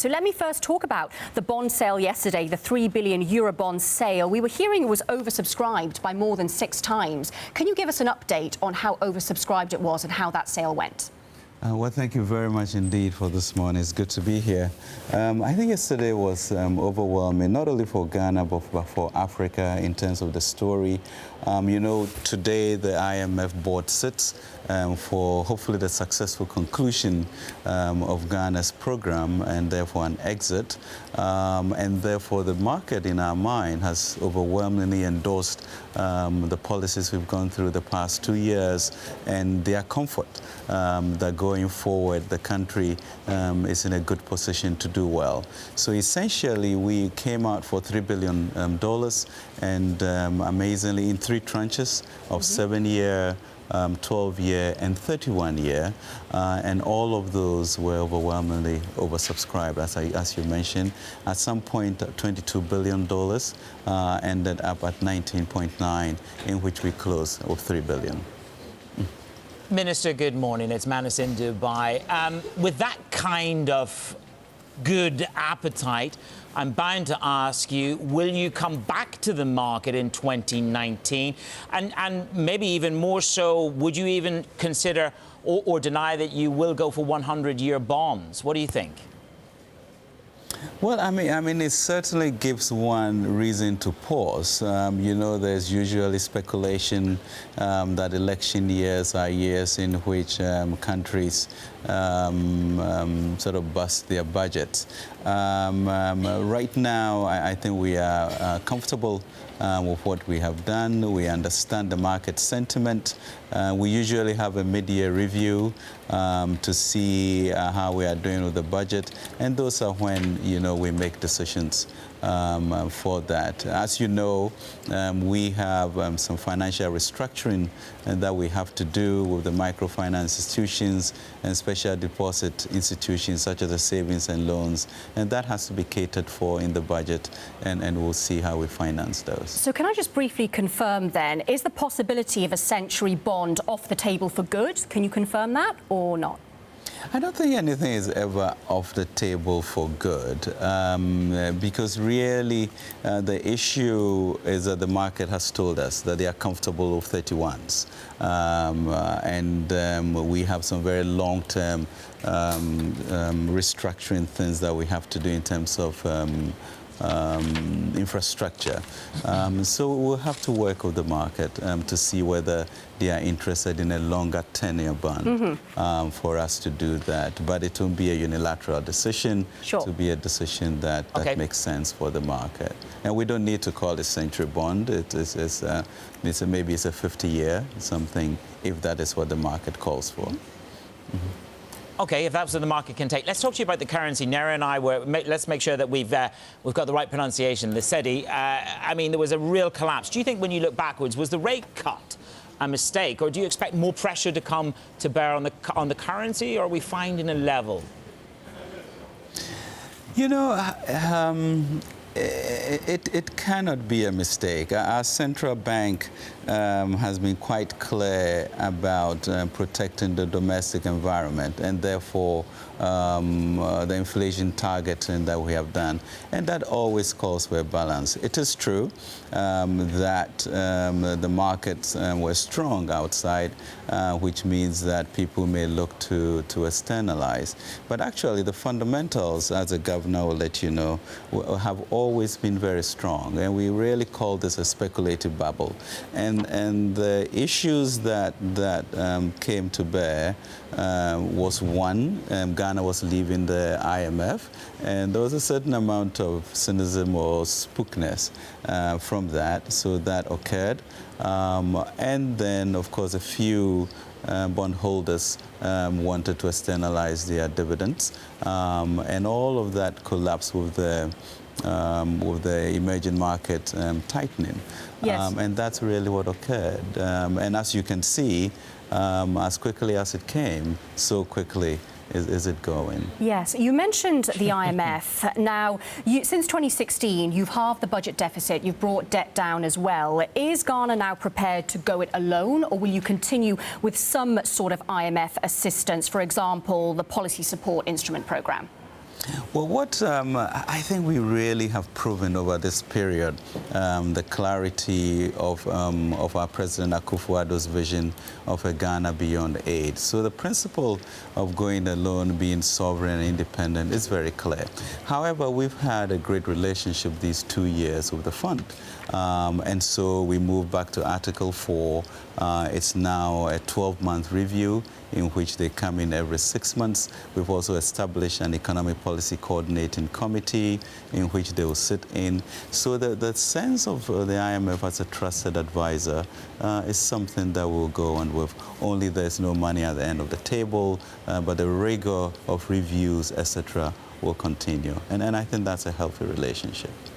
So let me first talk about the bond sale yesterday, the €3 billion Eurobond sale. We were hearing it was oversubscribed by more than 6 times. Can you give us an update on how oversubscribed it was and how that sale went? Well, thank you very much indeed for this morning. It's good to be here. I think yesterday was overwhelming, not only for Ghana, but for Africa in terms of the story. Today the IMF board sits for hopefully the successful conclusion of Ghana's program and therefore an exit. And therefore the market in our mind has overwhelmingly endorsed the policies we've gone through the past 2 years and their comfort that going forward the country is in a good position to do well. So essentially we came out for $3 billion and amazingly in 3 tranches of 7-year, 12-year and 31-year, and all of those were overwhelmingly oversubscribed, as you mentioned. At some point, $22 billion ended up at 19.9, in which we closed with $3 billion. Minister, good morning. It's Manis in Dubai. With that kind of good appetite, I'm bound to ask you, will you come back to the market in 2019? And maybe even more so, would you even consider or deny that you will go for 100-year bonds? What do you think? Well, I mean, it certainly gives one reason to pause. There's usually speculation that election years are years in which countries sort of bust their budgets. Right now, I think we are comfortable with what we have done. We understand the market sentiment. We usually have a mid-year review to see how we are doing with the budget, and those are when we make decisions for that. As you know, we have some financial restructuring that we have to do with the microfinance institutions and special deposit institutions such as the savings and loans, and that has to be catered for in the budget, and we'll see how we finance those. So can I just briefly confirm then, is the possibility of a century bond off the table for good? Can you confirm that or not? I don't think anything is ever off the table for good, because really the issue is that the market has told us that they are comfortable with 31s. We have some very long-term restructuring things that we have to do in terms of infrastructure. So we'll have to work with the market to see whether they are interested in a longer tenure bond for us to do that. But it won't be a unilateral decision. Sure. It will be a decision that makes sense for the market. And we don't need to call it century bond. Maybe it's a 50-year, something, if that is what the market calls for. OK, if that's what the market can take. Let's talk to you about the currency. Nera and I let's make sure that we've got the right pronunciation, the Cedi. I mean, there was a real collapse. Do you think when you look backwards, was the rate cut a mistake, or do you expect more pressure to come to bear on the currency, or are we finding a level? It cannot be a mistake. Our central bank has been quite clear about protecting the domestic environment and therefore the inflation targeting that we have done. And that always calls for a balance. It is true that the markets were strong outside, which means that people may look to externalize. But actually, the fundamentals, as a governor will let you know, have always been very strong. And we really call this a speculative bubble. And the issues that came to bear was one, Ghana was leaving the IMF, and there was a certain amount of cynicism or spookiness from that, so that occurred. And then, of course, a few bondholders wanted to externalize their dividends, and all of that collapsed with the emerging market tightening. Yes. And that's really what occurred. And as you can see, as quickly as it came, so quickly is it going. Yes, you mentioned the IMF. Now, since 2016, you've halved the budget deficit, you've brought debt down as well. Is Ghana now prepared to go it alone, or will you continue with some sort of IMF assistance, for example, the Policy Support Instrument Programme? Well, what I think we really have proven over this period, the clarity of our President Akufo-Addo's vision of a Ghana beyond aid. So the principle of going alone, being sovereign and independent is very clear. However, we've had a great relationship these 2 years with the fund. And so we moved back to Article 4. It's now a 12-month review in which they come in every 6 months. We've also established an economic policy coordinating committee in which they will sit in. So the sense of the IMF as a trusted advisor is something that will go on with. Only there's no money at the end of the table, but the rigor of reviews, etc., will continue. And I think that's a healthy relationship.